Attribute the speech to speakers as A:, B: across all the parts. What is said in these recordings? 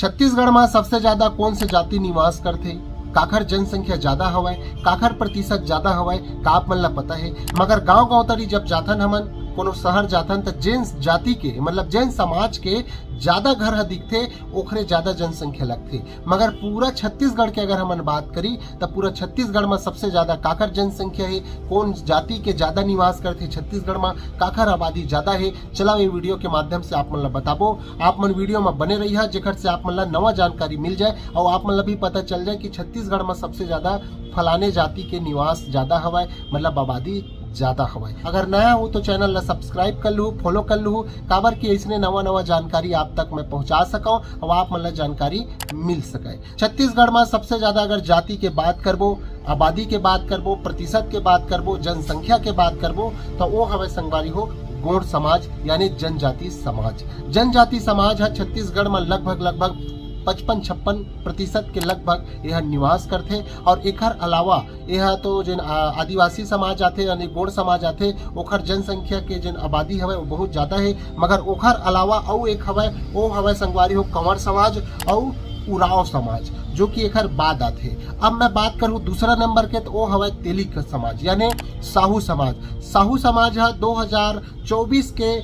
A: छत्तीसगढ़ में सबसे ज्यादा कौन से जाति निवास करथे? काखर जनसंख्या ज्यादा हवय, काखर प्रतिशत ज्यादा हवय का आप मन ला पता है। मगर गांव गांव तरी जब जाथन हमन कोनो शहर जाथन तो जैन जाति के मतलब जैन समाज के ज्यादा घर ह दिखथे, ओखरे ज्यादा जनसंख्या लगथे। मगर पूरा छत्तीसगढ़ के अगर हमन बात करी तो पूरा छत्तीसगढ़ में सबसे ज्यादा काखर जनसंख्या है, कौन जाति के ज्यादा निवास करथे छत्तीसगढ़ में, काखर आबादी ज्यादा है। चला ये वीडियो के माध्यम से आप मन ला बताबो। आप मन वीडियो में बने रहिए जेकर से आप मन ला नवा जानकारी मिल जाए और आप मन ला भी पता चल जाए कि छत्तीसगढ़ में सबसे ज्यादा फलाने जाति के निवास ज्यादा हवय, मतलब आबादी ज्यादा हवय। अगर नया हो तो चैनल ला सब्सक्राइब कर लू, फॉलो कर लू, काबर की ऐसने नवा नवा जानकारी आप तक मैं पहुंचा सकूं और आप मन ला जानकारी मिल सके। छत्तीसगढ़ में सबसे ज्यादा अगर जाति के बात करबो, आबादी के बात करबो, प्रतिशत के बात करबो, जनसंख्या के बात करबो तो वो हवे संगवारी हो गोंड समाज यानी जनजाति समाज। जनजाति समाज है छत्तीसगढ़ में लगभग 55-56% के लगभग यह निवास करते। और एकर अलावा यह तो जिन आदिवासी समाज आते यानी गोंड समाज आते, ओखर जनसंख्या के जिन आबादी हवे वो बहुत ज्यादा है। मगर ओखर अलावा और एक हवे वो हवे संगवारी हो कंवर समाज और उराव समाज, जो कि एकर बाद आते। अब मैं बात करूं दूसरा नंबर के तो वो हवे तेली समाज यानी साहू समाज। साहू समाज है 2024 के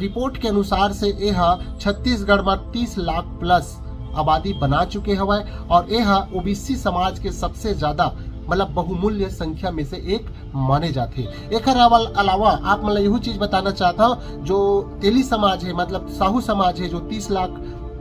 A: रिपोर्ट के अनुसार से यह छत्तीसगढ़ में 30 लाख प्लस आबादी बना चुके हवे और यह ओबीसी समाज के सबसे ज्यादा मतलब बहुमूल्य संख्या में से एक माने जाते। एक अलावा आप मतलब यही चीज बताना चाहता हूँ, जो तेली समाज है मतलब साहू समाज है जो 30 लाख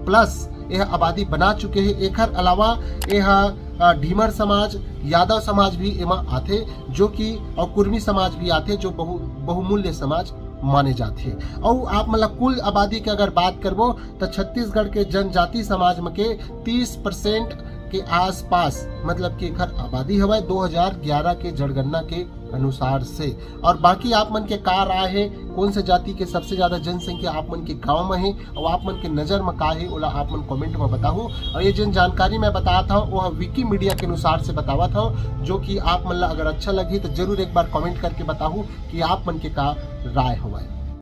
A: प्लस यह आबादी बना चुके हैं। एक अलावा यह ढीमर समाज, यादव समाज भी एमा आते, जो कि और कुर्मी समाज भी आते, जो बहुमूल्य समाज माने जाते हैं। और आप मतलब कुल आबादी के अगर बात करबो तो छत्तीसगढ़ के जनजाति समाज में के 30% के आसपास मतलब कि एकर आबादी हवा 2011 के जनगणना के अनुसार से। और बाकी आप मन के का राय है, कौन से जाति के सबसे ज्यादा जनसंख्या आप मन के गांव में है और आप मन के नजर में का है ओला आप मन कमेंट में बताओ। और ये जिन जानकारी मैं बताता हूँ वह विकीमीडिया के अनुसार से बतावा था, जो कि आप मन ला अगर अच्छा लगी तो जरूर एक बार कमेंट करके बताओ कि आप मन के का राय हुआ है।